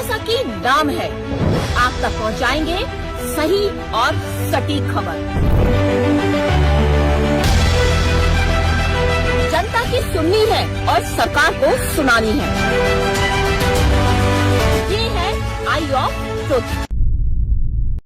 जैसा कि नाम है, आप तक पहुंचाएंगे सही और सटीक खबर। जनता की सुननी है और सरकार को सुनानी है। ये है आई ऑफ ट्रुथ।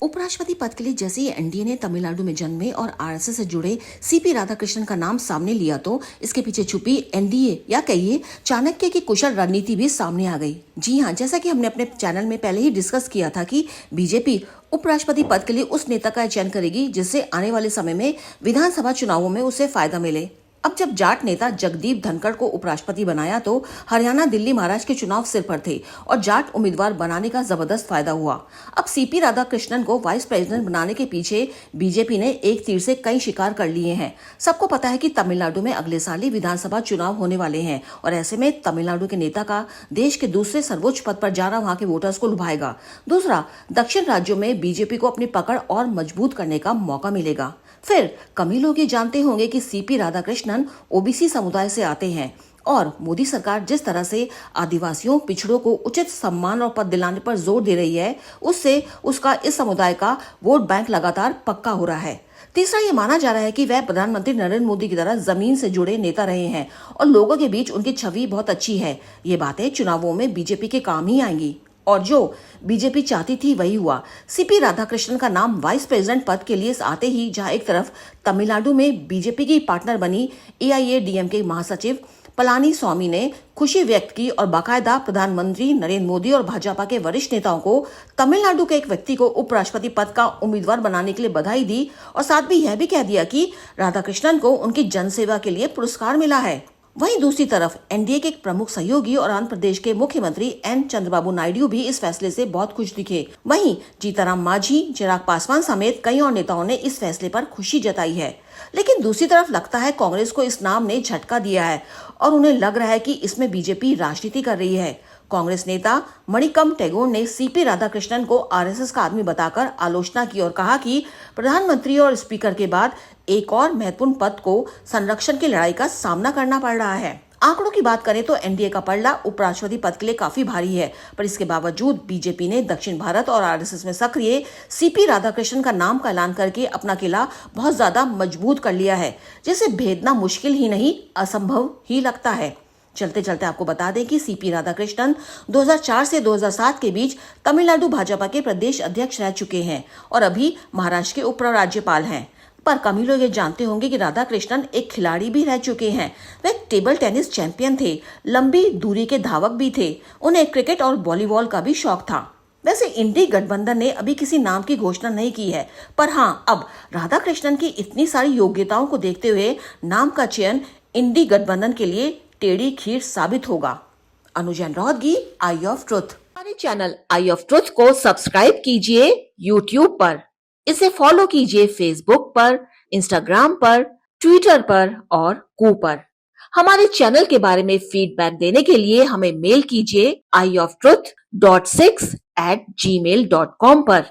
उपराष्ट्रपति पद के लिए जैसे ही एनडीए ने तमिलनाडु में जन्मे और आरएसएस से जुड़े सीपी राधाकृष्णन का नाम सामने लिया तो इसके पीछे छुपी एनडीए या कहिए चाणक्य की कुशल रणनीति भी सामने आ गई। जी हाँ, जैसा कि हमने अपने चैनल में पहले ही डिस्कस किया था कि बीजेपी उपराष्ट्रपति पद के लिए उस नेता का चयन करेगी जिससे आने वाले समय में विधानसभा चुनावों में उसे फायदा मिले। अब जब जाट नेता जगदीप धनखड़ को उपराष्ट्रपति बनाया तो हरियाणा, दिल्ली, महाराष्ट्र के चुनाव सिर पर थे और जाट उम्मीदवार बनाने का जबरदस्त फायदा हुआ। अब सीपी राधाकृष्णन को वाइस प्रेसिडेंट बनाने के पीछे बीजेपी ने एक तीर से कई शिकार कर लिए हैं। सबको पता है कि तमिलनाडु में अगले साल ही विधानसभा चुनाव होने वाले हैं और ऐसे में तमिलनाडु के नेता का देश के दूसरे सर्वोच्च पद पर जाना वहां के वोटर्स को लुभाएगा। दूसरा, दक्षिण राज्यों में बीजेपी को अपनी पकड़ और मजबूत करने का मौका मिलेगा। फिर कम ही लोग ये जानते होंगे कि सीपी राधाकृष्णन ओबीसी समुदाय से आते हैं और मोदी सरकार जिस तरह से आदिवासियों, पिछड़ों को उचित सम्मान और पद दिलाने पर जोर दे रही है, उससे उसका इस समुदाय का वोट बैंक लगातार पक्का हो रहा है। तीसरा, ये माना जा रहा है कि वह प्रधानमंत्री नरेंद्र मोदी की तरह जमीन से जुड़े नेता रहे हैं और लोगों के बीच उनकी छवि बहुत अच्छी है। ये बातें चुनावों में बीजेपी के काम ही आएंगी और जो बीजेपी चाहती थी वही हुआ। सीपी राधाकृष्णन का नाम वाइस प्रेसिडेंट पद के लिए आते ही जहां एक तरफ तमिलनाडु में बीजेपी की पार्टनर बनी एआईएडीएमके महासचिव पलानी स्वामी ने खुशी व्यक्त की और बाकायदा प्रधानमंत्री नरेंद्र मोदी और भाजपा के वरिष्ठ नेताओं को तमिलनाडु के एक व्यक्ति को उपराष्ट्रपति पद का उम्मीदवार बनाने के लिए बधाई दी और साथ भी यह भी कह दिया कि राधाकृष्णन को उनकी जनसेवा के लिए पुरस्कार मिला है। वहीं दूसरी तरफ एनडीए के एक प्रमुख सहयोगी और आंध्र प्रदेश के मुख्यमंत्री एन चंद्रबाबू नायडू भी इस फैसले से बहुत खुश दिखे। वहीं जीतनराम मांझी, चिराग पासवान समेत कई और नेताओं ने इस फैसले पर खुशी जताई है। लेकिन दूसरी तरफ लगता है कांग्रेस को इस नाम ने झटका दिया है और उन्हें लग रहा है कि इसमें बीजेपी राजनीति कर रही है। कांग्रेस नेता मणिकम टैगोर ने सीपी राधाकृष्णन को आरएसएस का आदमी बताकर आलोचना की और कहा कि प्रधानमंत्री और स्पीकर के बाद एक और महत्वपूर्ण पद को संरक्षण की लड़ाई का सामना करना पड़ रहा है। आंकड़ों की बात करें तो एनडीए का पलड़ा उपराष्ट्रपति पद के लिए काफी भारी है, पर इसके बावजूद बीजेपी ने दक्षिण भारत और आरएसएस में सक्रिय सीपी राधाकृष्णन का नाम का ऐलान करके अपना किला बहुत ज्यादा मजबूत कर लिया है, जिसे भेदना मुश्किल ही नहीं असंभव ही लगता है। चलते चलते आपको बता दें कि सीपी राधाकृष्णन 2004 से 2007 के बीच तमिलनाडु भाजपा के प्रदेश अध्यक्ष रह चुके हैं और अभी महाराष्ट्र के उप राज्यपाल हैं। पर कम ही लोग ये जानते होंगे कि राधाकृष्णन एक खिलाड़ी भी रह चुके हैं। वे टेबल टेनिस चैंपियन थे, लंबी दूरी के धावक भी थे। उन्हें क्रिकेट और वॉलीबॉल का भी शौक था। वैसे इंडी गठबंधन ने अभी किसी नाम की घोषणा नहीं की है, पर हाँ, अब राधाकृष्णन की इतनी सारी योग्यताओं को देखते हुए नाम का चयन इंडी गठबंधन के लिए टेढ़ी खीर साबित होगा। अनुजैन रोहतगी, आई ऑफ ट्रुथ। हमारे चैनल आई ऑफ ट्रुथ को सब्सक्राइब कीजिए यूट्यूब पर, इसे फॉलो कीजिए फेसबुक पर, इंस्टाग्राम पर, ट्विटर पर और कू पर। हमारे चैनल के बारे में फीडबैक देने के लिए हमें मेल कीजिए ioftruth.6@gmail.com पर।